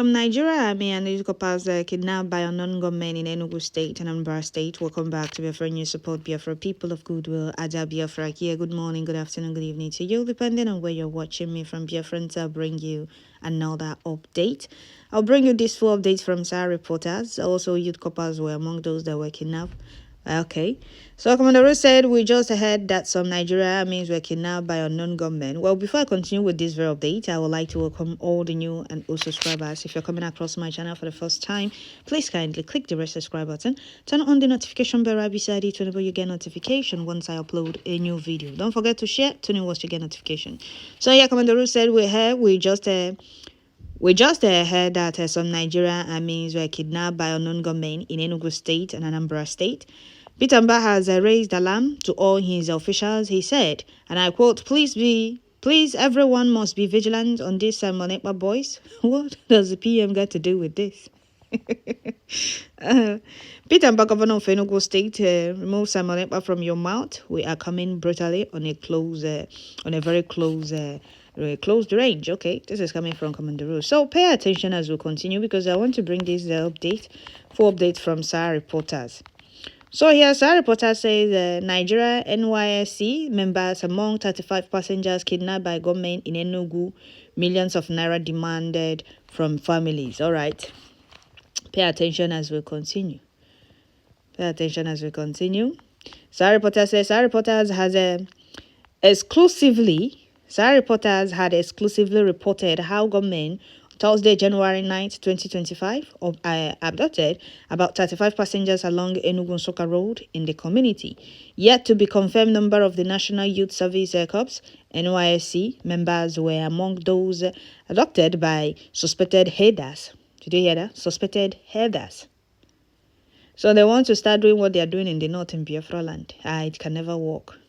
Some Nigeria army and Newspapers kidnapped by unknown gunmen in Enugu State and Anambra State. Welcome back to Biafra News. Support Biafra, people of goodwill. Aja Biafra here. Good morning, good afternoon, good evening to you, depending on where you're watching me from. Biafrans, I'll bring you another update. I'll bring you this full update from SAR reporters. Also, youth coppers were among those that were kidnapped. Okay, so Commander Rose said we just heard that some Nigeria armies were kidnapped by unknown gunmen. Well, before I continue with this very update, I would like to welcome all the new and old subscribers. If you're coming across my channel for the first time, please kindly click the red subscribe button, turn on the notification bell right beside it whenever you get notification once I upload a new video. Don't forget to share, tune in once you get notification. So yeah, Commander Rose said we just heard that some Nigerian armies were kidnapped by unknown gunmen in Enugu State and Anambra State. Peter Mba has raised alarm to all his officials. He said, and I quote, please, everyone must be vigilant on this Monepa boys. What does the PM got to do with this? Peter Mba, governor of Enugu State, remove Simon Ekpa from your mouth. We are coming brutally on a very closed range. Okay, this is coming from Commander Rose. So pay attention as we continue because I want to bring this full update from SAR reporters. So here, SAR reporter says Nigeria NYSC members among 35 passengers kidnapped by gunmen in Enugu, millions of naira demanded from families. All right. Pay attention as we continue. SAR reporter says SAR reporters had exclusively reported how gunmen Thursday, January 9th, 2025, abducted about 35 passengers along Enugu-Nsukka Road in the community. Yet to be confirmed number of the National Youth Service Corps, NYSC, members were among those abducted by suspected headers. Did you hear that? Suspected headers. So they want to start doing what they are doing in the north in Biafra land. It can never work.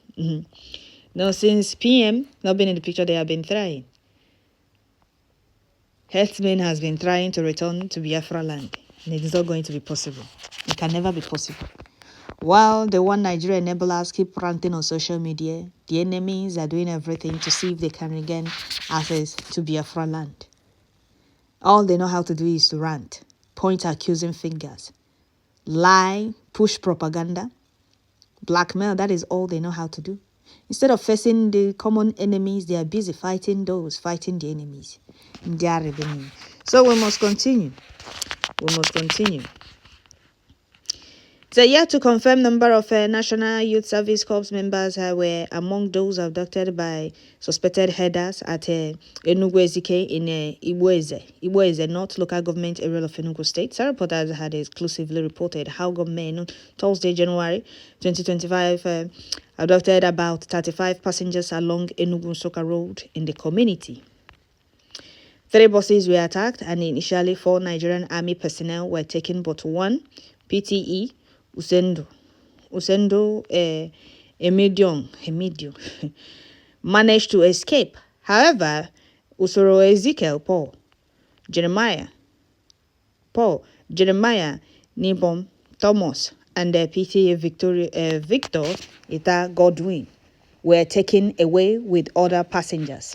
Now, since PM not been in the picture, they have been trying. Herdsmen has been trying to return to Biafra land, and it is not going to be possible. It can never be possible. While the one Nigeria enablers keep ranting on social media, the enemies are doing everything to see if they can regain access to Biafra land. All they know how to do is to rant, point accusing fingers, lie, push propaganda, blackmail. That is all they know how to do. Instead of facing the common enemies, they are busy fighting the enemies. So we must continue. So yet to confirm number of National Youth Service Corps members were among those abducted by suspected headers at Enugu Ezike in Iboeze, North Local Government Area of Enugu State. Some reporters had exclusively reported how gunmen on Thursday, January 2025, abducted about 35 passengers along Enugu-Nsukka Road in the community. 3 buses were attacked, and initially 4 Nigerian Army personnel were taken, but 1 PTE Usendo Emedion managed to escape. However, Usoro Ezekiel Jeremiah Nibom Thomas and the PTA Victor Ita Godwin were taken away with other passengers.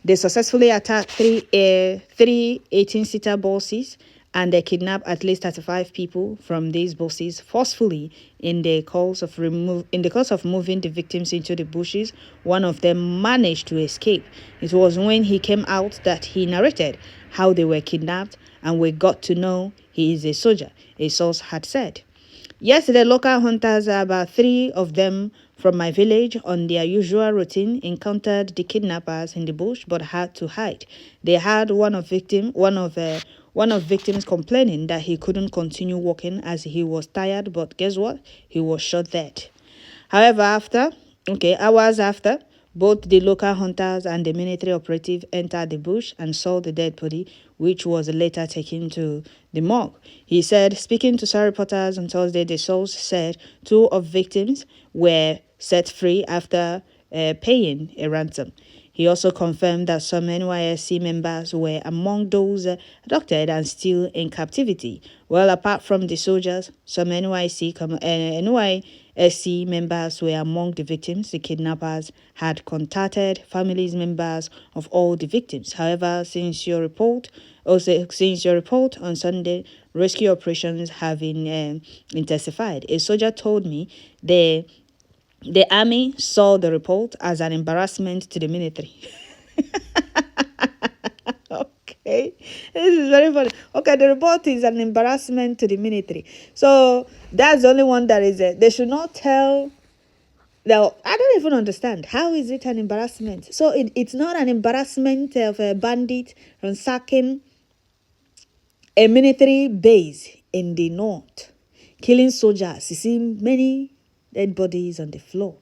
They successfully attacked 3 18-seater buses, and they kidnapped at least 35 people from these buses forcefully in the course of moving the victims into the bushes. One of them managed to escape. It was when he came out that he narrated how they were kidnapped, and we got to know he is a soldier, a source had said. Yesterday, local hunters, about 3 of them from my village, on their usual routine, encountered the kidnappers in the bush but had to hide. They had one of victims complaining that he couldn't continue walking as he was tired, but guess what? He was shot dead. However, hours after, both the local hunters and the military operative entered the bush and saw the dead body, which was later taken to the morgue. He said, speaking to SAR reporters on Thursday, the source said 2 of victims were set free after paying a ransom. He also confirmed that some NYSC members were among those abducted and still in captivity. Well, apart from the soldiers, some NYSC SC members were among the victims. The kidnappers had contacted families members of all the victims. However, since your report on Sunday, rescue operations have been intensified. A soldier told me the army saw the report as an embarrassment to the military. Okay, this is very funny. Okay, the report is an embarrassment to the military. So that's the only one that is there. They should not tell. Now, I don't even understand. How is it an embarrassment? So it's not an embarrassment of a bandit ransacking a military base in the north, killing soldiers. You see many dead bodies on the floor.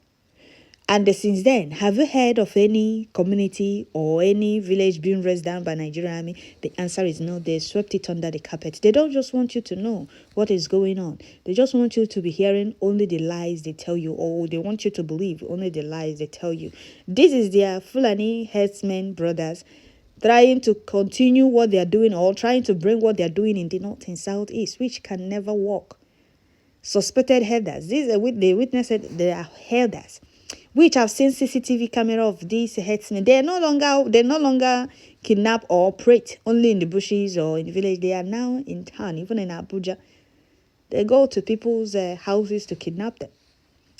And since then, have you heard of any community or any village being raised down by Nigerian army? The answer is no. They swept it under the carpet. They don't just want you to know what is going on. They just want you to be hearing only the lies they tell you, or they want you to believe only the lies they tell you. This is their Fulani herdsmen brothers trying to continue what they are doing, or trying to bring what they are doing in the north and southeast, which can never work. Suspected herders. They witnessed they are herders, which have seen CCTV camera of these herdsmen. They no longer kidnap or operate only in the bushes or in the village. They are now in town, even in Abuja. They go to people's houses to kidnap them.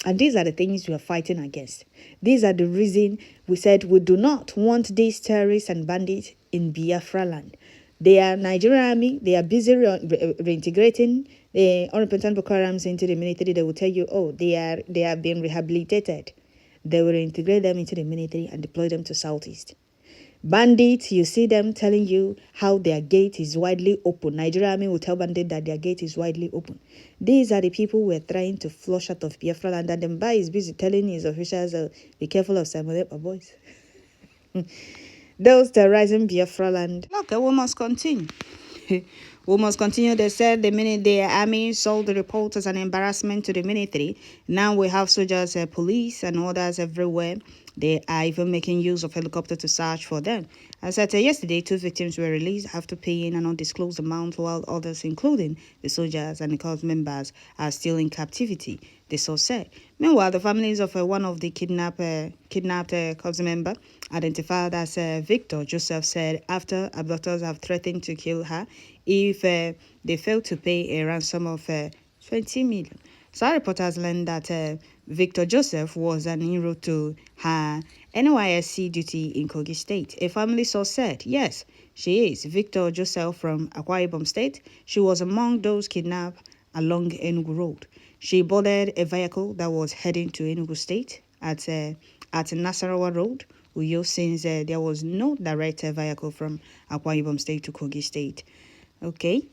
And these are the things we are fighting against. These are the reason we said we do not want these terrorists and bandits in Biafra land. They are Nigerian army. They are busy reintegrating the unrepentant Boko Harams into the military. They will tell you, oh, they have been rehabilitated. They will integrate them into the military and deploy them to Southeast. Bandits, you see them telling you how their gate is widely open. Nigerian army will tell bandits that their gate is widely open. These are the people we're trying to flush out of Biafra land. And Mba is busy telling his officials, be careful of Simon boys. Those terrorizing Biafra land. Okay, we must continue. We must continue. They said the minute the army saw the report as an embarrassment to the military, now we have soldiers, police, and others everywhere. They are even making use of helicopter to search for them. As I said yesterday, 2 victims were released after paying an undisclosed amount, while others, including the soldiers and the cult members, are still in captivity, the source said. Meanwhile, the families of one of the kidnapped cult member, identified as Victor Joseph, said after abductors have threatened to kill her if they fail to pay a ransom of 20 million. Some reporters learned that Victor Joseph was en route to her NYSC duty in Kogi State. A family source said, yes, she is Victor Joseph from Akwa Ibom State. She was among those kidnapped along Enugu Road. She boarded a vehicle that was heading to Enugu State at Nasarawa Road, Uyo, since there was no direct vehicle from Akwa Ibom State to Kogi State. Okay.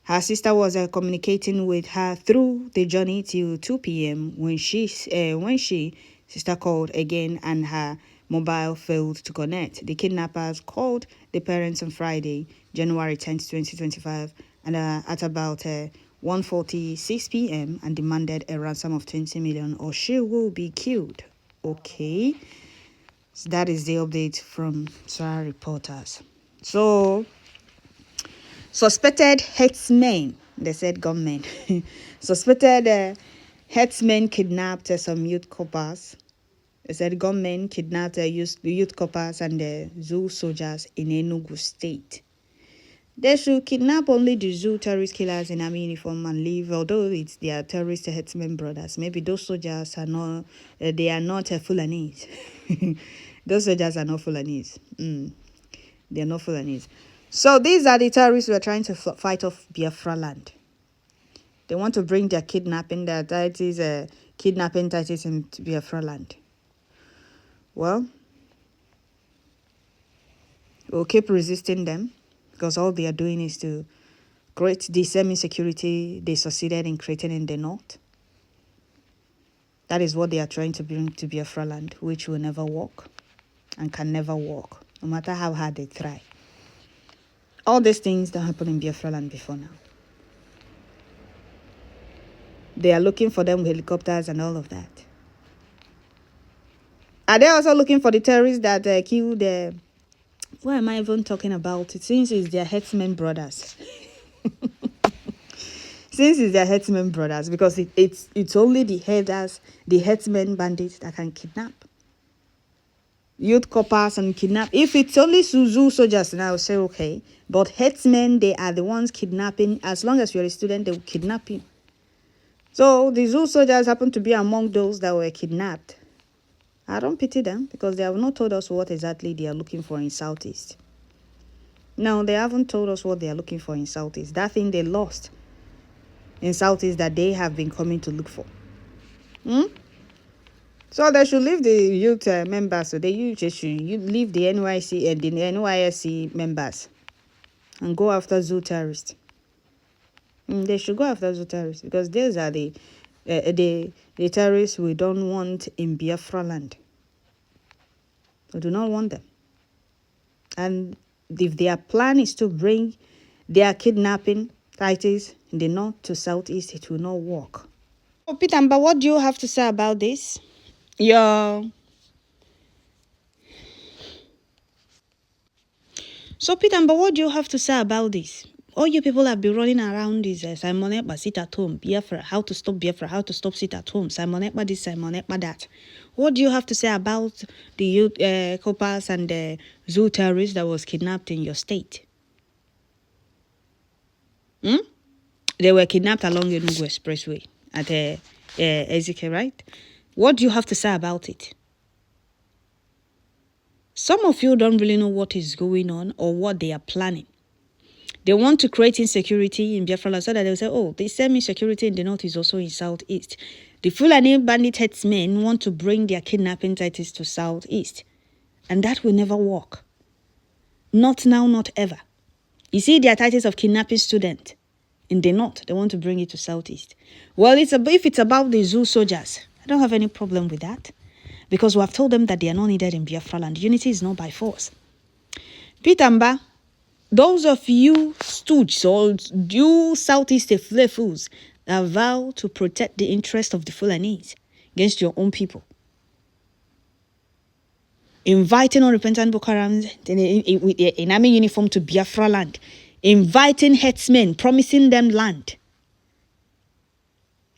Her sister was communicating with her through the journey till 2 p.m. when sister called again and her mobile failed to connect. The kidnappers called the parents on Friday, January 10th, 2025, and at about 1:46 p.m. and demanded a ransom of 20 million or she will be killed. Okay, so that is the update from Sarah reporters. So, suspected herdsmen, they said gunmen, suspected herdsmen kidnapped some youth coppers. They said gunmen kidnapped youth coppers and zoo soldiers in Enugu State. They should kidnap only the zoo terrorist killers in army uniform and leave, although it's their terrorist herdsmen brothers. Maybe those soldiers are not, they are not Fulanese. Those soldiers are not Fulanese. They are not Fulanese. So these are the terrorists who are trying to fight off Biafra land. They want to bring their kidnapping tactics into Biafra land. Well, we'll keep resisting them because all they are doing is to create the semi-security they succeeded in creating in the north. That is what they are trying to bring to Biafra land, which will never work and can never work, no matter how hard they try. All these things that happened in Biafra land before now. They are looking for them with helicopters and all of that. Are they also looking for the terrorists that killed the... What am I even talking about? It seems it's their herdsmen brothers. Since it's their herdsmen brothers, because it's only the herdsmen bandits that can kidnap. Youth coppers and kidnap. If it's only zoo soldiers, then I will say okay. But herdsmen, they are the ones kidnapping. As long as you're a student, they will kidnap you. So the zoo soldiers happen to be among those that were kidnapped. I don't pity them because they have not told us what exactly they are looking for in Southeast. No, they haven't told us what they are looking for in Southeast. That thing they lost in Southeast that they have been coming to look for. So they should leave the youth members. So they should leave the NYC and the NYSC members and go after zoo terrorists. They should go after zoo terrorists because these are the terrorists we don't want in Biafra land. We do not want them. And if their plan is to bring their kidnapping tactics in the north to southeast, it will not work. Oh, Peter, but what do you have to say about this? So, Peter, but what do you have to say about this? All you people have been running around this Simon Ekpa sit at home, Biafra, how to stop Biafra, how to stop sit at home, Simon Ekpa this, Simon Ekpa that. What do you have to say about the youth coppers and the zoo terrorists that was kidnapped in your state? They were kidnapped along Enugu Expressway at Ezike, right? What do you have to say about it? Some of you don't really know what is going on or what they are planning. They want to create insecurity in Biafra so that they'll say, oh, the same insecurity in the north is also in southeast. The Fulani bandit headsmen want to bring their kidnapping tactics to southeast. And that will never work. Not now, not ever. You see their tactics of kidnapping students in the north. They want to bring it to southeast. Well, if it's about the zoo soldiers, I don't have any problem with that. Because we have told them that they are not needed in Biafra land. Unity is not by force. Pitamba, those of you stooges or you Southeast fools that vow to protect the interest of the Fulanese against your own people, inviting unrepentant Boko Harams in army uniform to Biafra land, inviting headsmen, promising them land.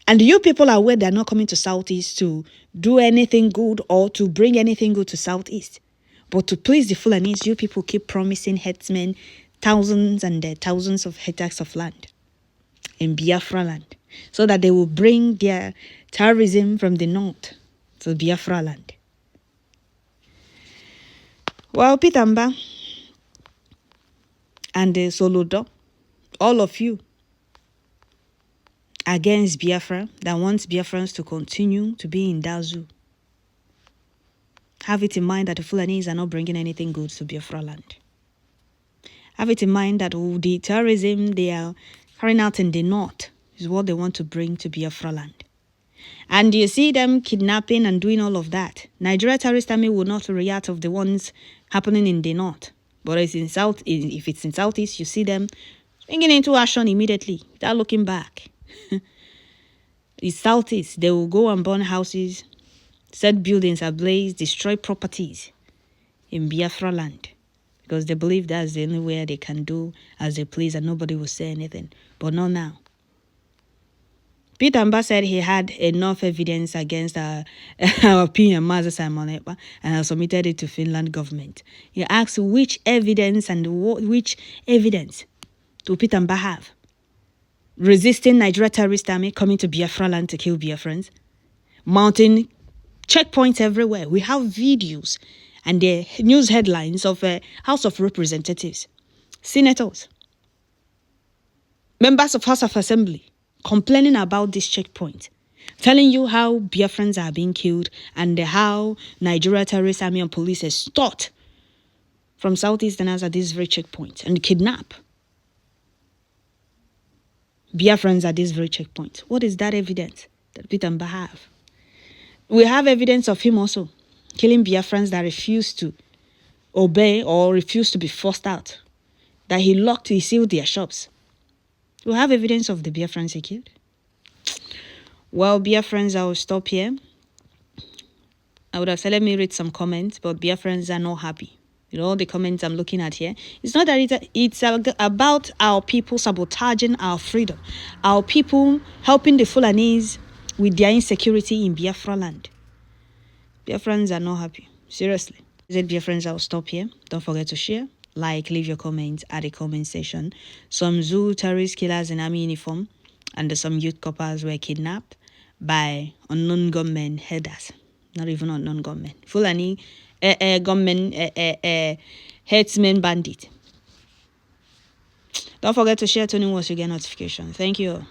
And you people are aware they're not coming to Southeast to do anything good or to bring anything good to Southeast. But to please the Fulanese, you people keep promising headsmen thousands and thousands of hectares of land in Biafra land so that they will bring their terrorism from the north to Biafra land. Well, Pitamba and Solodo, all of you against Biafra that wants Biafrans to continue to be in that zoo, have it in mind that the Fulanese are not bringing anything good to Biafra land. Have it in mind that the terrorism they are carrying out in the north is what they want to bring to Biafra land. And you see them kidnapping and doing all of that. Nigeria terrorist army will not react of the ones happening in the north. But if it's in southeast, you see them swinging into action immediately without looking back. The southeast, they will go and burn houses, set buildings ablaze, destroy properties in Biafra land. Because they believe that's the only way they can do as they please and nobody will say anything. But not now. Peter Mba said he had enough evidence against our PM, Master Simon Ekpa, and has submitted it to Finland government. He asked which evidence which evidence do Peter Mba have? Resisting Nigeria terrorist army coming to Biafra land to kill Biafrans, mounting checkpoints everywhere. We have videos and the news headlines of House of Representatives, senators, members of House of Assembly complaining about this checkpoint, telling you how Biafrans are being killed and how Nigeria terrorist army and police is start from southeasterners at this very checkpoint and kidnap Biafrans at this very checkpoint. What is that evidence that Peter Mba have? We have evidence of him also killing Biafrans that refuse to obey or refuse to be forced out, that he sealed their shops. We have evidence of the Biafrans he killed. Well, Biafrans, I will stop here. I would have said let me read some comments, but Biafrans are not happy. You know, the comments I'm looking at here. It's not that it's about our people sabotaging our freedom. Our people helping the Fulanese with their insecurity in Biafra land. Biafrans are not happy. Seriously. Biafrans, I'll stop here. Don't forget to share, like, leave your comments at the comment section. Some zoo terrorist killers in army uniform and some youth coppers were kidnapped by unknown gunmen headers. Not even unknown gunmen. Fulani gunmen, herdsmen bandit. Don't forget to share, Tony, once you get notification. Thank you.